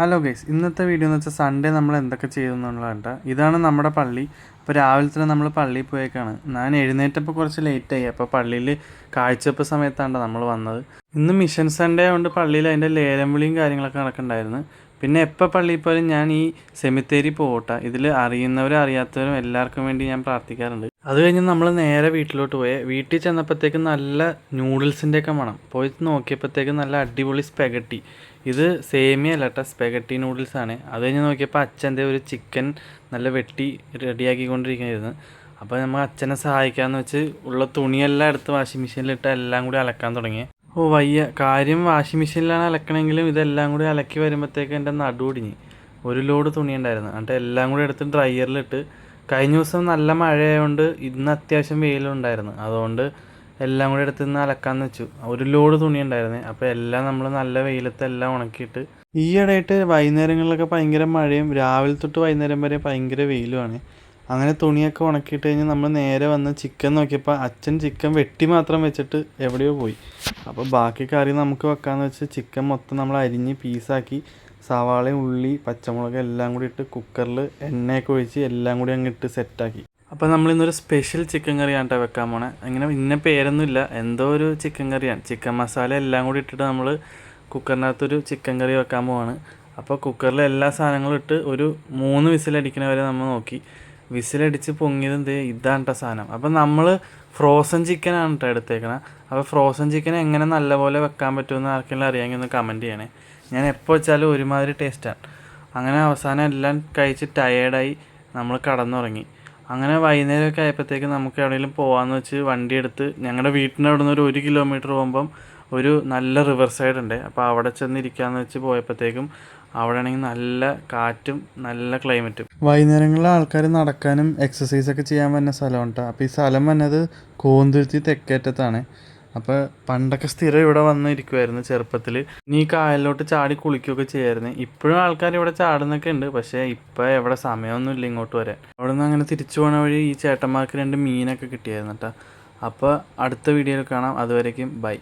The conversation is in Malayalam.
ഹലോ ഗൈസ്, ഇന്നത്തെ വീഡിയോ എന്ന് വെച്ചാൽ സൺഡേ നമ്മൾ എന്തൊക്കെ ചെയ്തു എന്നുള്ളതാണ്. ഇതാണ് നമ്മുടെ പള്ളി. അപ്പോൾ രാവിലെ തന്നെ നമ്മൾ പള്ളിയിൽ പോയേക്കാണ്. ഞാൻ എഴുന്നേറ്റപ്പോൾ കുറച്ച് ലേറ്റായി. അപ്പോൾ പള്ളിയിൽ കാഴ്ചവെപ്പ് സമയത്താണ് നമ്മൾ വന്നത്. ഇന്ന് മിഷൻ സൺഡേ ആയതുകൊണ്ട് പള്ളിയിൽ അതിൻ്റെ ലേലം വിളിയും കാര്യങ്ങളൊക്കെ നടക്കുന്നുണ്ടായിരുന്നു. പിന്നെ എപ്പോൾ പള്ളിയിൽ പോലും ഞാൻ ഈ സെമിത്തേരി പോകട്ടെ. ഇതിൽ അറിയുന്നവരും അറിയാത്തവരും എല്ലാവർക്കും വേണ്ടി ഞാൻ പ്രാർത്ഥിക്കാറുണ്ട്. അത് കഴിഞ്ഞ് നമ്മൾ നേരെ വീട്ടിലോട്ട് പോയി. വീട്ടിൽ ചെന്നപ്പോഴത്തേക്ക് നല്ല നൂഡിൽസിൻ്റെയൊക്കെ മണം. പോയി നോക്കിയപ്പോഴത്തേക്ക് നല്ല അടിപൊളി സ്പെഗറ്റി. ഇത് സേമിയ അല്ല കേട്ടോ, സ്പെഗറ്റി നൂഡിൽസാണ്. അത് കഴിഞ്ഞ് നോക്കിയപ്പോൾ അച്ഛൻ്റെ ഒരു ചിക്കൻ നല്ല വെട്ടി റെഡിയാക്കിക്കൊണ്ടിരിക്കുകയായിരുന്നു. അപ്പോൾ നമ്മൾ അച്ഛനെ സഹായിക്കാമെന്ന് വെച്ച് ഉള്ള തുണിയെല്ലാം എടുത്ത് വാഷിംഗ് മെഷീനിലിട്ട് എല്ലാം കൂടി അലക്കാൻ തുടങ്ങി. വയ്യ കാര്യം, വാഷിംഗ് മെഷീനിലാണ് അലക്കണമെങ്കിലും ഇതെല്ലാം കൂടി അലക്കി വരുമ്പോഴത്തേക്ക് എൻ്റെ നടുവൊടിഞ്ഞ്. ഒരു ലോഡ് തുണി ഉണ്ടായിരുന്നു. എന്നിട്ട് എല്ലാം കൂടി എടുത്ത് ഡ്രയറിലിട്ട്. കഴിഞ്ഞ ദിവസം നല്ല മഴയായതുകൊണ്ട് ഇന്ന് അത്യാവശ്യം വെയിലുണ്ടായിരുന്നു. അതുകൊണ്ട് എല്ലാം കൂടി എടുത്ത് ഇന്ന് അലക്കാമെന്ന് വെച്ചു. ഒരു ലോഡ് തുണി ഉണ്ടായിരുന്നു. അപ്പോൾ എല്ലാം നമ്മൾ നല്ല വെയിലത്ത് എല്ലാം ഉണക്കിയിട്ട്. ഈയിടെയായിട്ട് വൈകുന്നേരങ്ങളിലൊക്കെ ഭയങ്കര മഴയും രാവിലെ തൊട്ട് വൈകുന്നേരം വരെ ഭയങ്കര വെയിലുമാണ്. അങ്ങനെ തുണിയൊക്കെ ഉണക്കിയിട്ട് കഴിഞ്ഞ് നമ്മൾ നേരെ വന്ന് ചിക്കൻ നോക്കിയപ്പോൾ അച്ഛൻ ചിക്കൻ വെട്ടി മാത്രം വെച്ചിട്ട് എവിടെയോ പോയി. അപ്പോൾ ബാക്കി കറി നമുക്ക് വെക്കാമെന്ന് വെച്ച് ചിക്കൻ മൊത്തം നമ്മൾ അരിഞ്ഞ് പീസാക്കി സവാളയും ഉള്ളി പച്ചമുളക് എല്ലാം കൂടി ഇട്ട് കുക്കറിൽ എണ്ണയൊക്കെ ഒഴിച്ച് എല്ലാം കൂടി അങ്ങ് ഇട്ട് സെറ്റാക്കി. അപ്പോൾ നമ്മളിന്നൊരു സ്പെഷ്യൽ ചിക്കൻ കറിയാണ് കേട്ടോ വെക്കാൻ പോണേ. അങ്ങനെ ഇന്ന പേരൊന്നുമില്ല, എന്തോ ഒരു ചിക്കൻ കറിയാണ്. ചിക്കൻ മസാല എല്ലാം കൂടി ഇട്ടിട്ട് നമ്മൾ കുക്കറിനകത്തൊരു ചിക്കൻ കറി വെക്കാൻ പോവാണ്. അപ്പോൾ കുക്കറിൽ എല്ലാ സാധനങ്ങളും ഇട്ട് ഒരു 3 വിസിലടിക്കണ വരെ നമ്മൾ നോക്കി. വിസിലടിച്ച് പൊങ്ങിയത് ഇതാണ് കേട്ടോ സാധനം. അപ്പം നമ്മൾ ഫ്രോസൺ ചിക്കനാണ് കേട്ടോ എടുത്തേക്കണത്. അപ്പോൾ ഫ്രോസൺ ചിക്കൻ എങ്ങനെ നല്ലപോലെ വെക്കാൻ പറ്റുമെന്ന് ആർക്കെങ്കിലും അറിയാമെങ്കിൽ ഒന്ന് കമൻറ്റ് ചെയ്യണേ. ഞാൻ എപ്പോൾ വെച്ചാലും ഒരുമാതിരി ടേസ്റ്റാണ്. അങ്ങനെ അവസാനം എല്ലാം കഴിച്ച് ടയേർഡായി നമ്മൾ കടന്നുറങ്ങി. അങ്ങനെ വൈകുന്നേരമൊക്കെ ആയപ്പോഴത്തേക്ക് നമുക്ക് എവിടെയെങ്കിലും പോകാമെന്ന് വെച്ച് വണ്ടി എടുത്ത് ഞങ്ങളുടെ വീട്ടിൻ്റെ അവിടെ നിന്ന് ഒരു കിലോമീറ്റർ പോകുമ്പം ഒരു നല്ല റിവർ സൈഡ് ഉണ്ട്. അപ്പോൾ അവിടെ ചെന്നിരിക്കാമെന്ന് വെച്ച് പോയപ്പോഴത്തേക്കും അവിടെ ആണെങ്കിൽ നല്ല കാറ്റും നല്ല ക്ലൈമറ്റും. വൈകുന്നേരങ്ങളിൽ ആൾക്കാർ നടക്കാനും എക്സസൈസൊക്കെ ചെയ്യാൻ പറ്റുന്ന സ്ഥലമാണ് കേട്ടോ. അപ്പോൾ ഈ സ്ഥലം വന്നത് കോന്തുരുത്തി തെക്കേറ്റത്താണ്. അപ്പോൾ പണ്ടൊക്കെ സ്ഥിരം ഇവിടെ വന്നിരിക്കുമായിരുന്നു ചെറുപ്പത്തിൽ. ഇനി ഈ കായലിലോട്ട് ചാടി കുളിക്കുകയൊക്കെ ചെയ്യായിരുന്നു. ഇപ്പോഴും ആൾക്കാർ ഇവിടെ ചാടുന്നൊക്കെ ഉണ്ട്. പക്ഷേ ഇപ്പോൾ എവിടെ സമയമൊന്നുമില്ല ഇങ്ങോട്ട് വരാൻ. അവിടെ നിന്ന് അങ്ങനെ തിരിച്ചു പോണ വഴി ഈ ചേട്ടന്മാർക്ക് 2 മീനൊക്കെ കിട്ടിയായിരുന്നു കേട്ടോ. അപ്പോൾ അടുത്ത വീഡിയോയിൽ കാണാം. അതുവരേക്കും ബൈ.